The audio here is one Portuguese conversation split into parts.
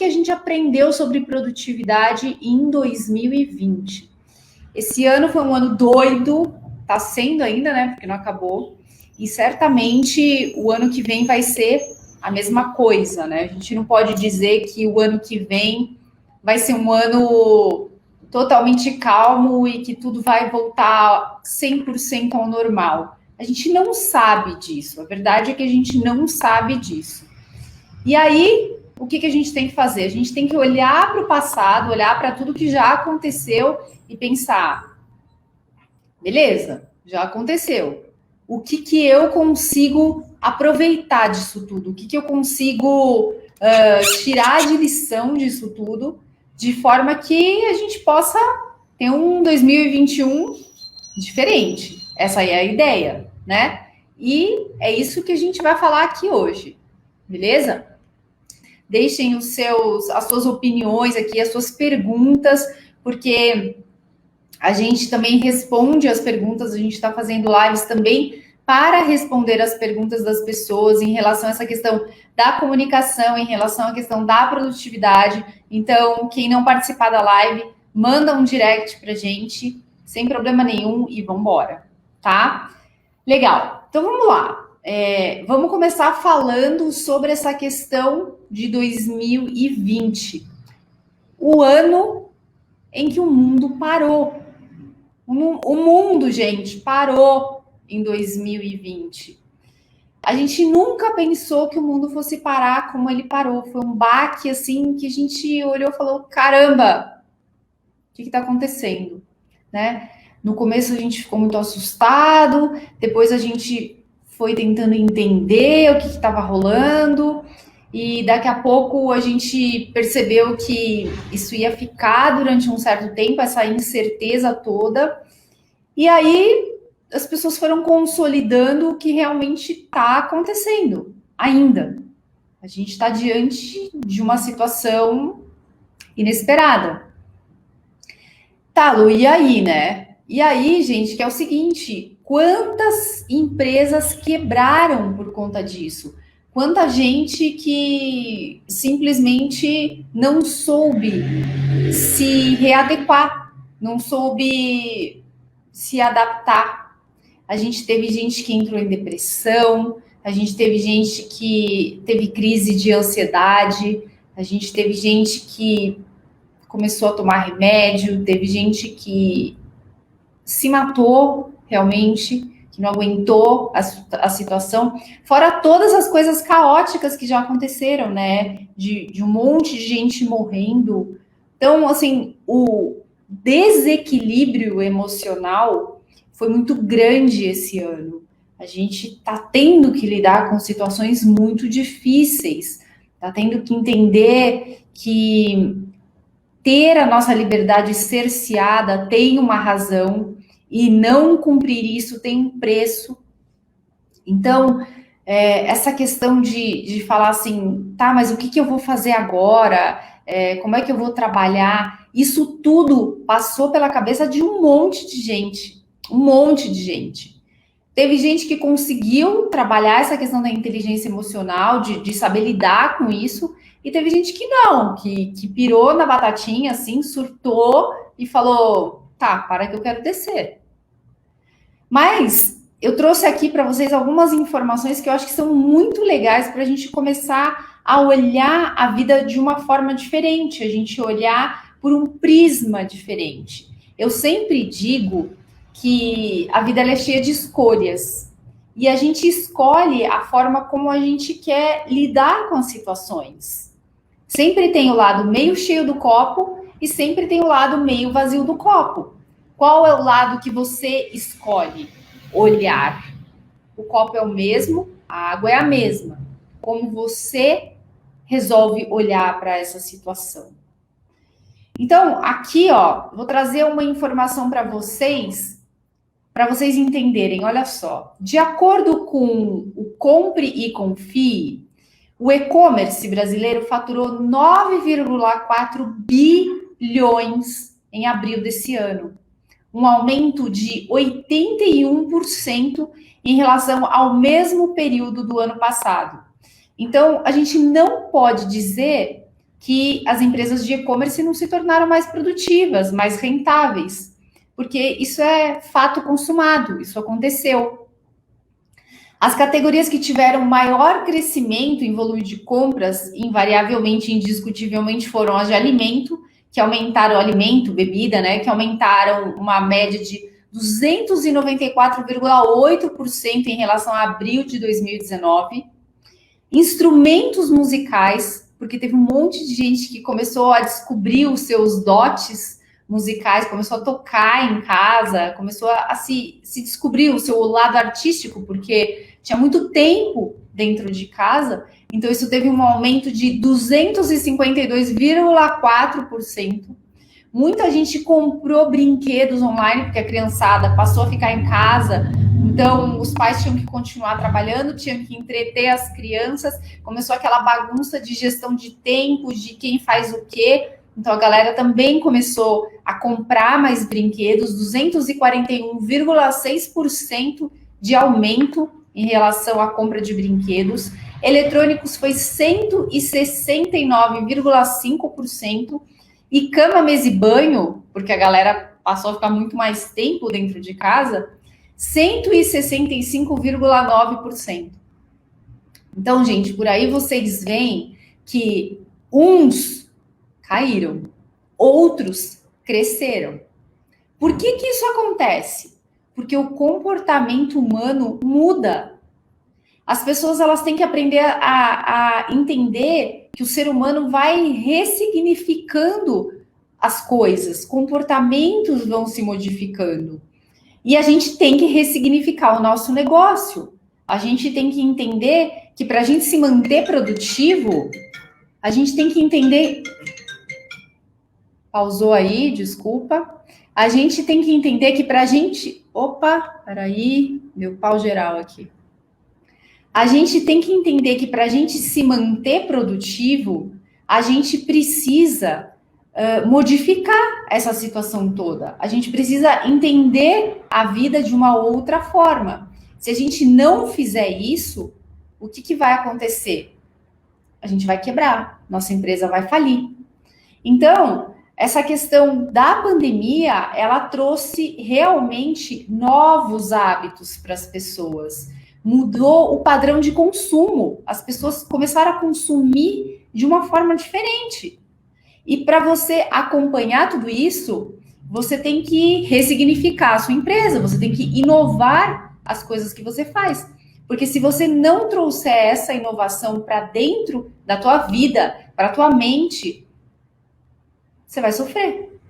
que a gente aprendeu sobre produtividade em 2020? Esse ano foi um ano doido, tá sendo ainda, né? Porque não acabou. E certamente o ano que vem vai ser a mesma coisa, né? A gente não pode dizer que o ano que vem vai ser um ano totalmente calmo e que tudo vai voltar 100% ao normal. A gente não sabe disso. A verdade é que a gente não sabe disso. E aí, o que a gente tem que fazer? A gente tem que olhar para o passado, olhar para tudo que já aconteceu e pensar: beleza, já aconteceu. O que eu consigo aproveitar disso tudo? O que eu consigo tirar de lição disso tudo, de forma que a gente possa ter um 2021 diferente. Essa aí é a ideia, né? E é isso que a gente vai falar aqui hoje, beleza? Deixem as suas opiniões aqui, as suas perguntas, porque a gente também responde as perguntas, a gente está fazendo lives também para responder as perguntas das pessoas em relação a essa questão da comunicação, em relação à questão da produtividade. Então, quem não participar da live, manda um direct para a gente, sem problema nenhum, e vamos embora, tá? Legal, então vamos lá. Vamos começar falando sobre essa questão de 2020. O ano em que o mundo parou. O mundo, gente, parou em 2020. A gente nunca pensou que o mundo fosse parar como ele parou. Foi um baque, assim, que a gente olhou e falou: caramba, o que está acontecendo? Né? No começo a gente ficou muito assustado, depois a gente foi tentando entender o que estava rolando, e daqui a pouco a gente percebeu que isso ia ficar durante um certo tempo, essa incerteza toda. E aí as pessoas foram consolidando o que realmente está acontecendo ainda. A gente está diante de uma situação inesperada. Tá, Lu, e aí, né? E aí, gente, que é o seguinte: quantas empresas quebraram por conta disso? Quanta gente que simplesmente não soube se readequar, não soube se adaptar. A gente teve gente que entrou em depressão, a gente teve gente que teve crise de ansiedade, a gente teve gente que começou a tomar remédio, teve gente que se matou realmente, que não aguentou a situação, fora todas as coisas caóticas que já aconteceram, né? De um monte de gente morrendo. Então, assim, o desequilíbrio emocional foi muito grande esse ano. A gente está tendo que lidar com situações muito difíceis, está tendo que entender que ter a nossa liberdade cerceada tem uma razão e não cumprir isso tem um preço. Então, essa questão de falar assim, tá, mas o que eu vou fazer agora? Como é que eu vou trabalhar? Isso tudo passou pela cabeça de um monte de gente. Um monte de gente. Teve gente que conseguiu trabalhar essa questão da inteligência emocional, de saber lidar com isso, e teve gente que não, que pirou na batatinha, assim, surtou e falou: tá, para que eu quero descer. Mas eu trouxe aqui para vocês algumas informações que eu acho que são muito legais para a gente começar a olhar a vida de uma forma diferente, a gente olhar por um prisma diferente. Eu sempre digo que a vida é cheia de escolhas e a gente escolhe a forma como a gente quer lidar com as situações. Sempre tem o lado meio cheio do copo e sempre tem o lado meio vazio do copo. Qual é o lado que você escolhe olhar? O copo é o mesmo, a água é a mesma. Como você resolve olhar para essa situação? Então, aqui, ó, vou trazer uma informação para vocês entenderem. Olha só, de acordo com o Compre e Confie, o e-commerce brasileiro faturou 9,4 bilhões em abril desse ano, um aumento de 81% em relação ao mesmo período do ano passado. Então, a gente não pode dizer que as empresas de e-commerce não se tornaram mais produtivas, mais rentáveis, porque isso é fato consumado, isso aconteceu. As categorias que tiveram maior crescimento em volume de compras, invariavelmente, indiscutivelmente, foram as de alimento, que aumentaram alimento, bebida, né, que aumentaram uma média de 294,8% em relação a abril de 2019. Instrumentos musicais, porque teve um monte de gente que começou a descobrir os seus dotes musicais, começou a tocar em casa, começou a se descobrir o seu lado artístico, porque tinha muito tempo dentro de casa, então isso teve um aumento de 252,4%. Muita gente comprou brinquedos online, porque a criançada passou a ficar em casa, então os pais tinham que continuar trabalhando, tinham que entreter as crianças, começou aquela bagunça de gestão de tempo, de quem faz o quê. Então a galera também começou a comprar mais brinquedos, 241,6% de aumento em relação à compra de brinquedos. Eletrônicos foi 169,5%. E cama, mesa e banho, porque a galera passou a ficar muito mais tempo dentro de casa, 165,9%. Então, gente, por aí vocês veem que uns caíram, outros cresceram. Por que isso acontece? Porque o comportamento humano muda. As pessoas elas têm que aprender a entender que o ser humano vai ressignificando as coisas, comportamentos vão se modificando. E a gente tem que ressignificar o nosso negócio. A gente tem que entender que para a gente se manter produtivo, a gente tem que entender. Pausou aí, desculpa. A gente tem que entender que para a gente. Opa, peraí, meu pau geral aqui. A gente tem que entender que para a gente se manter produtivo, a gente precisa modificar essa situação toda. A gente precisa entender a vida de uma outra forma. Se a gente não fizer isso, o que vai acontecer? A gente vai quebrar, nossa empresa vai falir. Então, essa questão da pandemia, ela trouxe realmente novos hábitos para as pessoas. Mudou o padrão de consumo. As pessoas começaram a consumir de uma forma diferente. E para você acompanhar tudo isso, você tem que ressignificar a sua empresa, você tem que inovar as coisas que você faz. Porque se você não trouxer essa inovação para dentro da tua vida, para a tua mente, você vai sofrer.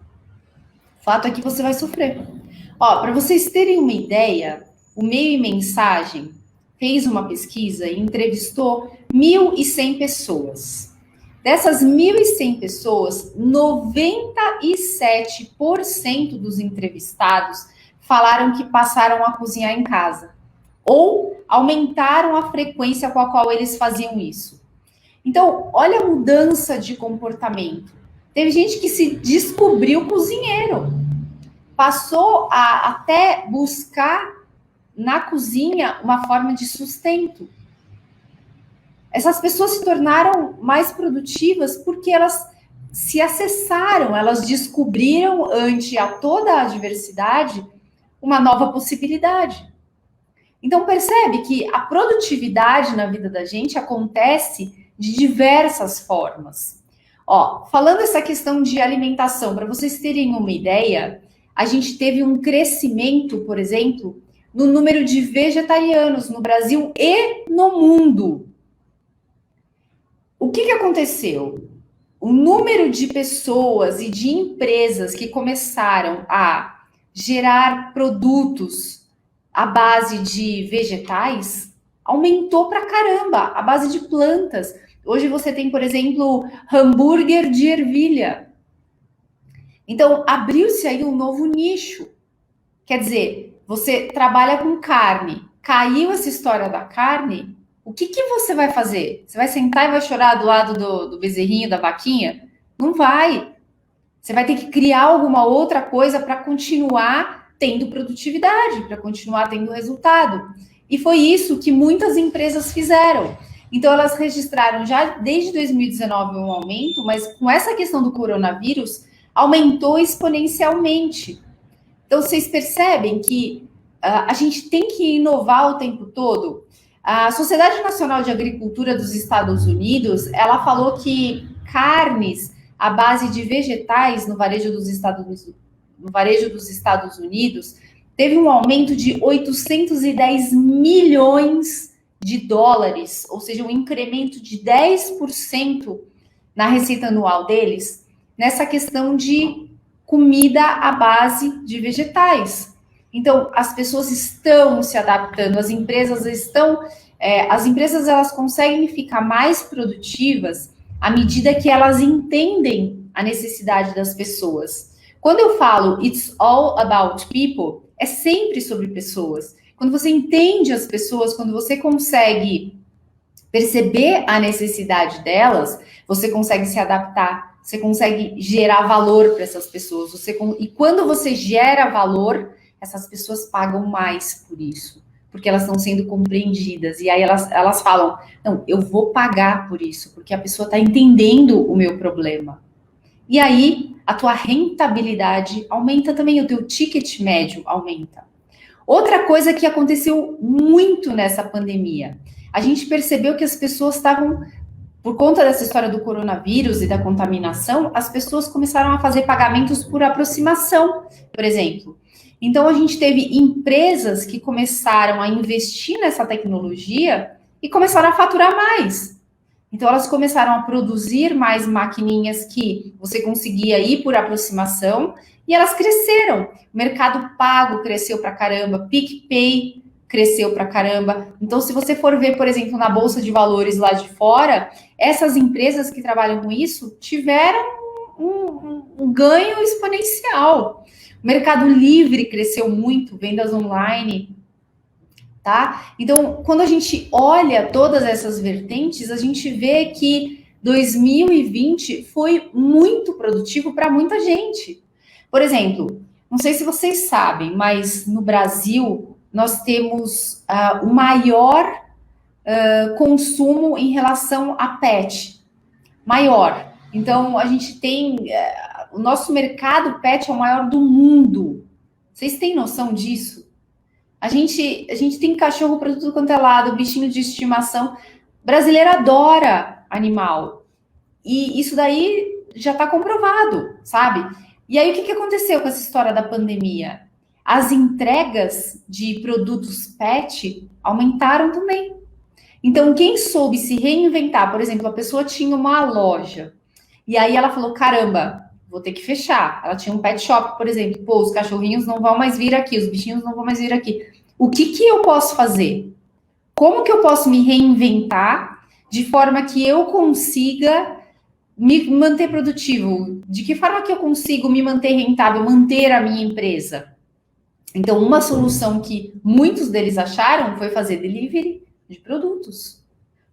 O fato é que você vai sofrer. Ó, para vocês terem uma ideia, o Meio e Mensagem fez uma pesquisa e entrevistou 1.100 pessoas. Dessas 1.100 pessoas, 97% dos entrevistados falaram que passaram a cozinhar em casa ou aumentaram a frequência com a qual eles faziam isso. Então, olha a mudança de comportamento. Teve gente que se descobriu cozinheiro, passou a até buscar na cozinha uma forma de sustento. Essas pessoas se tornaram mais produtivas porque elas se acessaram, elas descobriram, ante a toda a adversidade, uma nova possibilidade. Então, percebe que a produtividade na vida da gente acontece de diversas formas. Ó, falando essa questão de alimentação, para vocês terem uma ideia, a gente teve um crescimento, por exemplo, no número de vegetarianos no Brasil e no mundo. O que aconteceu? O número de pessoas e de empresas que começaram a gerar produtos à base de vegetais aumentou pra caramba, à base de plantas. Hoje você tem, por exemplo, hambúrguer de ervilha. Então, abriu-se aí um novo nicho. Quer dizer, você trabalha com carne, caiu essa história da carne, o que você vai fazer? Você vai sentar e vai chorar do lado do bezerrinho, da vaquinha? Não vai. Você vai ter que criar alguma outra coisa para continuar tendo produtividade, para continuar tendo resultado. E foi isso que muitas empresas fizeram. Então, elas registraram já desde 2019 um aumento, mas com essa questão do coronavírus, aumentou exponencialmente. Então, vocês percebem que a gente tem que inovar o tempo todo. A Sociedade Nacional de Agricultura dos Estados Unidos, ela falou que carnes à base de vegetais no varejo dos Estados Unidos teve um aumento de 810 milhões de dólares, ou seja, um incremento de 10% na receita anual deles, nessa questão de comida à base de vegetais. Então, as pessoas estão se adaptando, as empresas elas conseguem ficar mais produtivas à medida que elas entendem a necessidade das pessoas. Quando eu falo it's all about people, é sempre sobre pessoas. Quando você entende as pessoas, quando você consegue perceber a necessidade delas, você consegue se adaptar, você consegue gerar valor para essas pessoas. E quando você gera valor, essas pessoas pagam mais por isso, porque elas estão sendo compreendidas. E aí elas falam, não, eu vou pagar por isso, porque a pessoa está entendendo o meu problema. E aí, a tua rentabilidade aumenta também, o teu ticket médio aumenta. Outra coisa que aconteceu muito nessa pandemia, a gente percebeu que as pessoas estavam, por conta dessa história do coronavírus e da contaminação, as pessoas começaram a fazer pagamentos por aproximação, por exemplo. Então, a gente teve empresas que começaram a investir nessa tecnologia e começaram a faturar mais. Então, elas começaram a produzir mais maquininhas que você conseguia ir por aproximação e elas cresceram. O Mercado Pago cresceu pra caramba, PicPay cresceu pra caramba. Então, se você for ver, por exemplo, na Bolsa de Valores lá de fora, essas empresas que trabalham com isso tiveram um ganho exponencial. O Mercado Livre cresceu muito, vendas online, tá? Então, quando a gente olha todas essas vertentes, a gente vê que 2020 foi muito produtivo para muita gente. Por exemplo, não sei se vocês sabem, mas no Brasil nós temos o maior consumo em relação a pet. Maior. Então, a gente tem... o nosso mercado pet é o maior do mundo. Vocês têm noção disso? A gente tem cachorro para tudo quanto é lado, bichinho de estimação. Brasileiro adora animal. E isso daí já está comprovado, sabe? E aí, o que aconteceu com essa história da pandemia? As entregas de produtos pet aumentaram também. Então, quem soube se reinventar, por exemplo, a pessoa tinha uma loja, e aí ela falou, caramba, vou ter que fechar. Ela tinha um pet shop, por exemplo. Pô, os cachorrinhos não vão mais vir aqui, os bichinhos não vão mais vir aqui. O que eu posso fazer? Como que eu posso me reinventar de forma que eu consiga me manter produtivo? De que forma que eu consigo me manter rentável, manter a minha empresa? Então, uma solução que muitos deles acharam foi fazer delivery de produtos.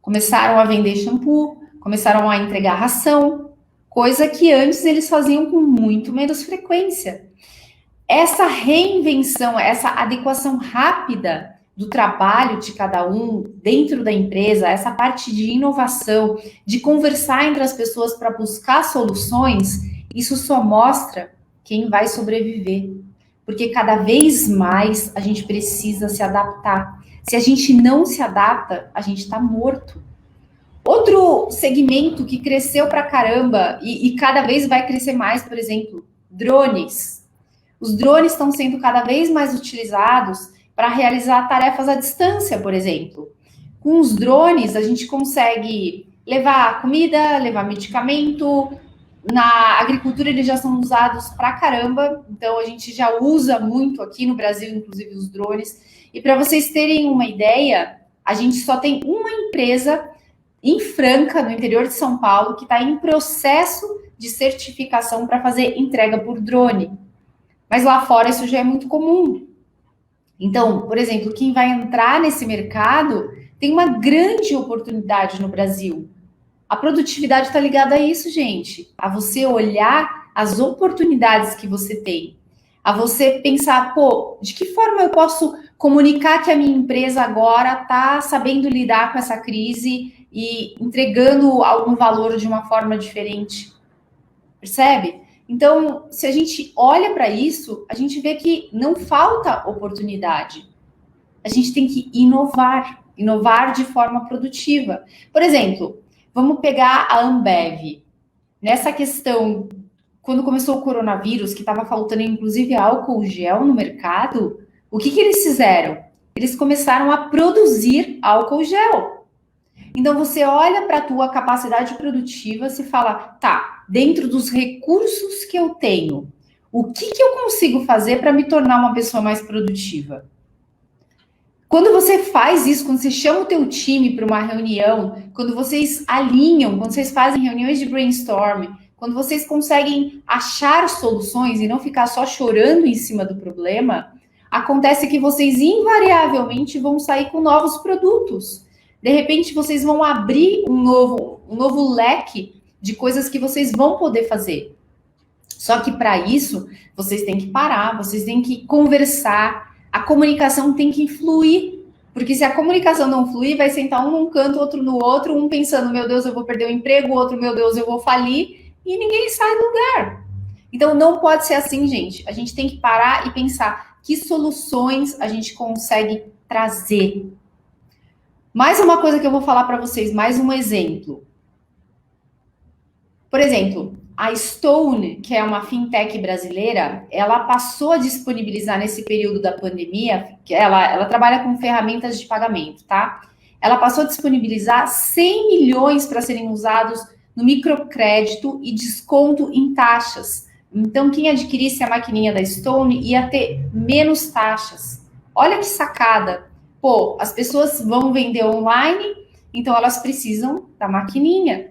Começaram a vender shampoo, começaram a entregar ração, coisa que antes eles faziam com muito menos frequência. Essa reinvenção, essa adequação rápida do trabalho de cada um dentro da empresa, essa parte de inovação, de conversar entre as pessoas para buscar soluções, isso só mostra quem vai sobreviver. Porque cada vez mais a gente precisa se adaptar. Se a gente não se adapta, a gente está morto. Outro segmento que cresceu pra caramba e cada vez vai crescer mais, por exemplo, drones. Os drones estão sendo cada vez mais utilizados para realizar tarefas à distância, por exemplo. Com os drones, a gente consegue levar comida, levar medicamento. Na agricultura, eles já são usados pra caramba, então a gente já usa muito aqui no Brasil, inclusive os drones. E para vocês terem uma ideia, a gente só tem uma empresa em Franca, no interior de São Paulo, que está em processo de certificação para fazer entrega por drone. Mas lá fora isso já é muito comum. Então, por exemplo, quem vai entrar nesse mercado tem uma grande oportunidade no Brasil. A produtividade está ligada a isso, gente. A você olhar as oportunidades que você tem. A você pensar, pô, de que forma eu posso comunicar que a minha empresa agora está sabendo lidar com essa crise e entregando algum valor de uma forma diferente. Percebe? Então, se a gente olha para isso, a gente vê que não falta oportunidade. A gente tem que inovar de forma produtiva. Por exemplo, vamos pegar a Ambev. Nessa questão, quando começou o coronavírus, que estava faltando inclusive álcool gel no mercado, o que eles fizeram? Eles começaram a produzir álcool gel. Então você olha para a tua capacidade produtiva, se fala, tá, dentro dos recursos que eu tenho, o que eu consigo fazer para me tornar uma pessoa mais produtiva? Quando você faz isso, quando você chama o teu time para uma reunião, quando vocês alinham, quando vocês fazem reuniões de brainstorming, quando vocês conseguem achar soluções e não ficar só chorando em cima do problema, acontece que vocês invariavelmente vão sair com novos produtos. De repente, vocês vão abrir um novo leque de coisas que vocês vão poder fazer. Só que para isso, vocês têm que parar, vocês têm que conversar, a comunicação tem que fluir. Porque se a comunicação não fluir, vai sentar um num canto, outro no outro, um pensando, meu Deus, eu vou perder o emprego, o outro, meu Deus, eu vou falir, e ninguém sai do lugar. Então, não pode ser assim, gente. A gente tem que parar e pensar que soluções a gente consegue trazer. Mais uma coisa que eu vou falar para vocês, mais um exemplo. Por exemplo, a Stone, que é uma fintech brasileira, ela passou a disponibilizar nesse período da pandemia, que ela trabalha com ferramentas de pagamento, tá? Ela passou a disponibilizar 100 milhões para serem usados no microcrédito e desconto em taxas. Então, quem adquirisse a maquininha da Stone ia ter menos taxas. Olha que sacada. Pô, as pessoas vão vender online, então elas precisam da maquininha.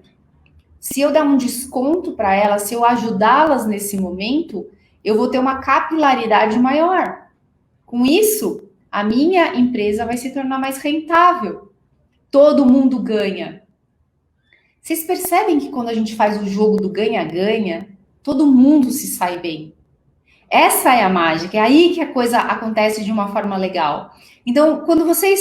Se eu der um desconto para elas, se eu ajudá-las nesse momento, eu vou ter uma capilaridade maior. Com isso, a minha empresa vai se tornar mais rentável. Todo mundo ganha. Vocês percebem que quando a gente faz o jogo do ganha-ganha, todo mundo se sai bem. Essa é a mágica, é aí que a coisa acontece de uma forma legal. Então, quando vocês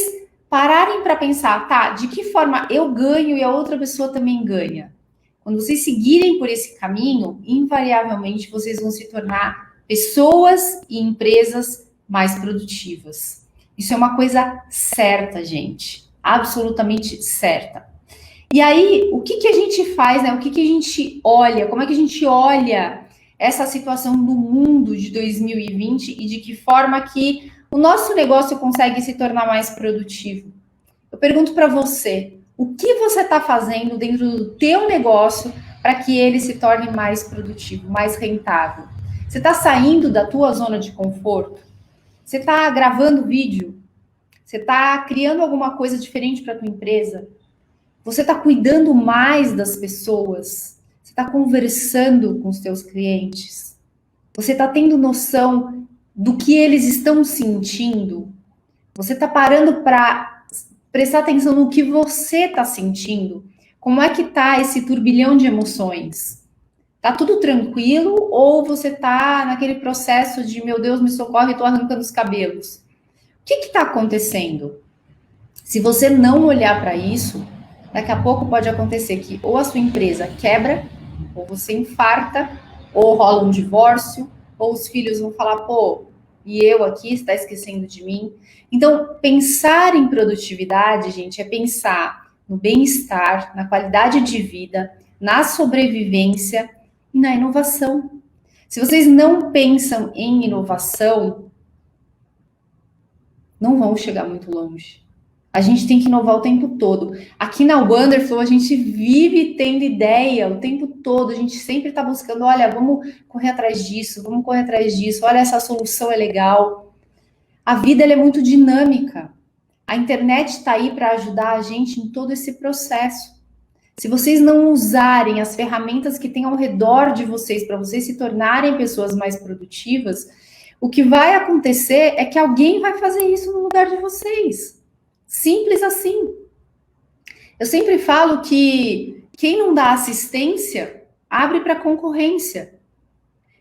pararem para pensar, tá, de que forma eu ganho e a outra pessoa também ganha? Quando vocês seguirem por esse caminho, invariavelmente vocês vão se tornar pessoas e empresas mais produtivas. Isso é uma coisa certa, gente. Absolutamente certa. E aí, o que a gente faz, né? O que a gente olha? Como é que a gente olha essa situação do mundo de 2020 e de que forma que o nosso negócio consegue se tornar mais produtivo? Eu pergunto para você, o que você está fazendo dentro do teu negócio para que ele se torne mais produtivo, mais rentável? Você está saindo da tua zona de conforto? Você está gravando vídeo? Você está criando alguma coisa diferente para a tua empresa? Você está cuidando mais das pessoas? Você está conversando com os teus clientes? Você está tendo noção do que eles estão sentindo? Você está parando para prestar atenção no que você está sentindo? Como é que tá esse turbilhão de emoções? Tá tudo tranquilo ou você tá naquele processo de, meu Deus, me socorre, tô arrancando os cabelos? O que está acontecendo? Se você não olhar para isso, daqui a pouco pode acontecer que ou a sua empresa quebra, ou você infarta, ou rola um divórcio, ou os filhos vão falar, pô, e eu aqui, está esquecendo de mim. Então, pensar em produtividade, gente, é pensar no bem-estar, na qualidade de vida, na sobrevivência e na inovação. Se vocês não pensam em inovação, não vão chegar muito longe. A gente tem que inovar o tempo todo. Aqui na Wonderflow, a gente vive tendo ideia o tempo todo. A gente sempre está buscando, olha, vamos correr atrás disso, vamos correr atrás disso. Olha, essa solução é legal. A vida ela é muito dinâmica. A internet está aí para ajudar a gente em todo esse processo. Se vocês não usarem as ferramentas que tem ao redor de vocês para vocês se tornarem pessoas mais produtivas, o que vai acontecer é que alguém vai fazer isso no lugar de vocês. Simples assim. Eu sempre falo que quem não dá assistência, abre para concorrência.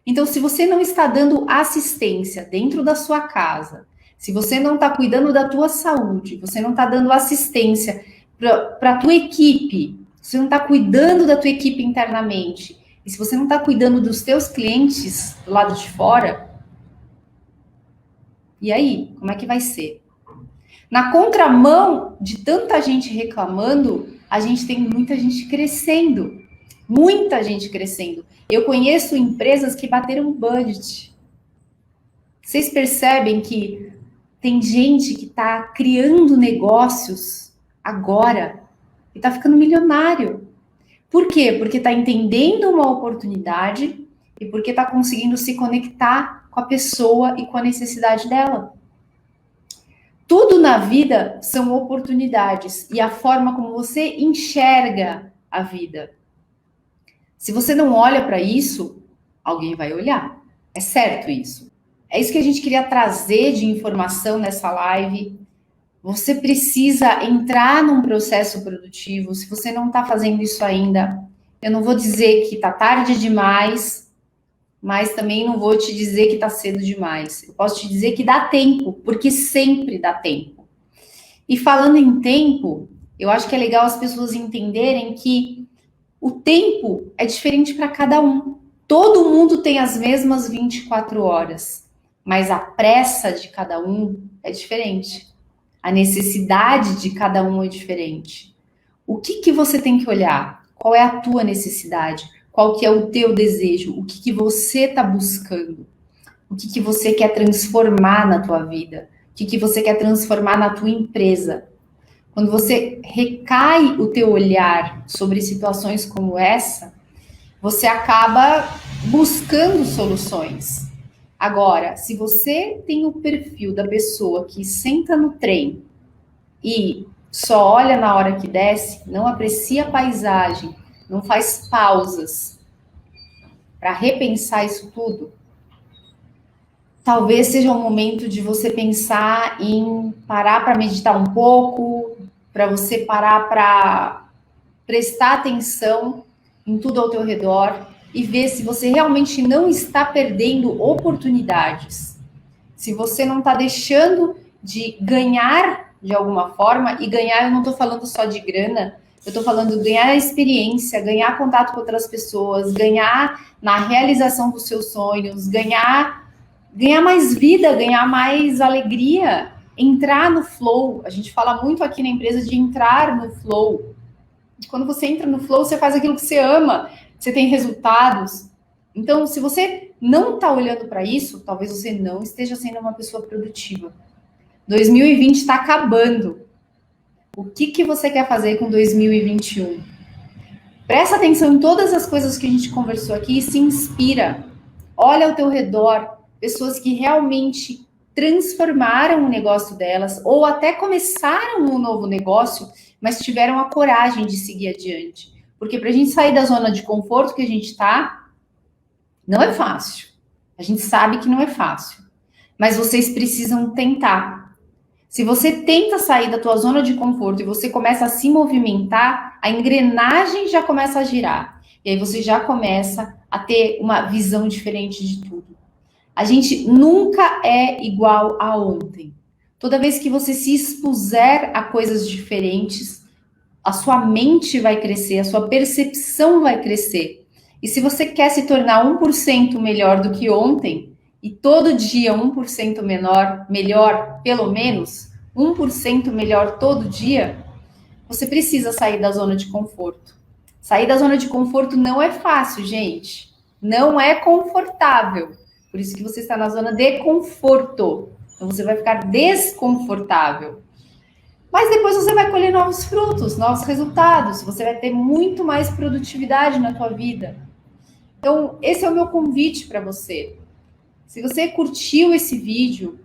Então, se você não está dando assistência dentro da sua casa, se você não está cuidando da tua saúde, você não está dando assistência para a tua equipe, se você não está cuidando da tua equipe internamente, e se você não está cuidando dos teus clientes do lado de fora, e aí, como é que vai ser? Na contramão de tanta gente reclamando, a gente tem muita gente crescendo. Muita gente crescendo. Eu conheço empresas que bateram budget. Vocês percebem que tem gente que está criando negócios agora e está ficando milionário. Por quê? Porque está entendendo uma oportunidade e porque está conseguindo se conectar com a pessoa e com a necessidade dela. Tudo na vida são oportunidades e a forma como você enxerga a vida. Se você não olha para isso, alguém vai olhar. É certo isso. É isso que a gente queria trazer de informação nessa live. Você precisa entrar num processo produtivo. Se você não está fazendo isso ainda, eu não vou dizer que está tarde demais, mas também não vou te dizer que está cedo demais. Eu posso te dizer que dá tempo, porque sempre dá tempo. E falando em tempo, eu acho que é legal as pessoas entenderem que o tempo é diferente para cada um. Todo mundo tem as mesmas 24 horas, mas a pressa de cada um é diferente. A necessidade de cada um é diferente. O que você tem que olhar? Qual é a tua necessidade? Qual que é o teu desejo? O que você está buscando? O que você quer transformar na tua vida? O que você quer transformar na tua empresa? Quando você recai o teu olhar sobre situações como essa, você acaba buscando soluções. Agora, se você tem o perfil da pessoa que senta no trem e só olha na hora que desce, não aprecia a paisagem, não faz pausas para repensar isso tudo, talvez seja o momento de você pensar em parar para meditar um pouco, para você parar para prestar atenção em tudo ao teu redor e ver se você realmente não está perdendo oportunidades. Se você não está deixando de ganhar de alguma forma, e ganhar eu não estou falando só de grana, eu estou falando de ganhar experiência, ganhar contato com outras pessoas, ganhar na realização dos seus sonhos, ganhar mais vida, ganhar mais alegria, entrar no flow. A gente fala muito aqui na empresa de entrar no flow. Quando você entra no flow, você faz aquilo que você ama, você tem resultados. Então, se você não está olhando para isso, talvez você não esteja sendo uma pessoa produtiva. 2020 está acabando. O que você quer fazer com 2021? Presta atenção em todas as coisas que a gente conversou aqui e se inspira. Olha ao teu redor, pessoas que realmente transformaram o negócio delas ou até começaram um novo negócio, mas tiveram a coragem de seguir adiante. Porque para a gente sair da zona de conforto que a gente está, não é fácil. A gente sabe que não é fácil. Mas vocês precisam tentar. Se você tenta sair da tua zona de conforto e você começa a se movimentar, a engrenagem já começa a girar. E aí você já começa a ter uma visão diferente de tudo. A gente nunca é igual a ontem. Toda vez que você se expuser a coisas diferentes, a sua mente vai crescer, a sua percepção vai crescer. E se você quer se tornar 1% melhor do que ontem, e todo dia 1% melhor, pelo menos, 1% melhor todo dia, você precisa sair da zona de conforto. Sair da zona de conforto não é fácil, gente. Não é confortável. Por isso que você está na zona de conforto. Então você vai ficar desconfortável. Mas depois você vai colher novos frutos, novos resultados. Você vai ter muito mais produtividade na tua vida. Então, esse é o meu convite para você. Se você curtiu esse vídeo,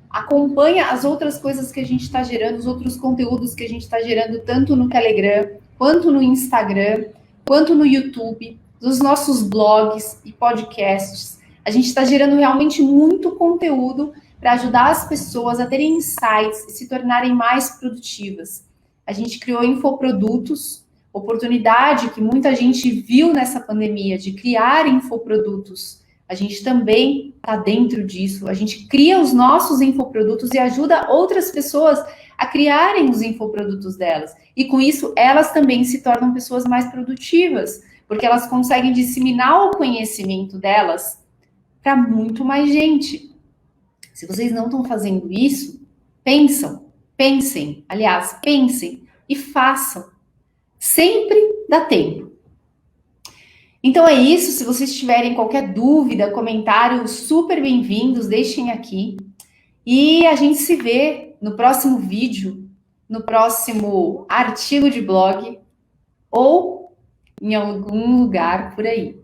acompanha as outras coisas que a gente está gerando, os outros conteúdos que a gente está gerando, tanto no Telegram, quanto no Instagram, quanto no YouTube, dos nossos blogs e podcasts. A gente está gerando realmente muito conteúdo para ajudar as pessoas a terem insights e se tornarem mais produtivas. A gente criou infoprodutos, oportunidade que muita gente viu nessa pandemia de criar infoprodutos. A gente também está dentro disso. A gente cria os nossos infoprodutos e ajuda outras pessoas a criarem os infoprodutos delas. E com isso, elas também se tornam pessoas mais produtivas, porque elas conseguem disseminar o conhecimento delas para muito mais gente. Se vocês não estão fazendo isso, pensem e façam. Sempre dá tempo. Então é isso. Se vocês tiverem qualquer dúvida, comentário, super bem-vindos, deixem aqui. E a gente se vê no próximo vídeo, no próximo artigo de blog ou em algum lugar por aí.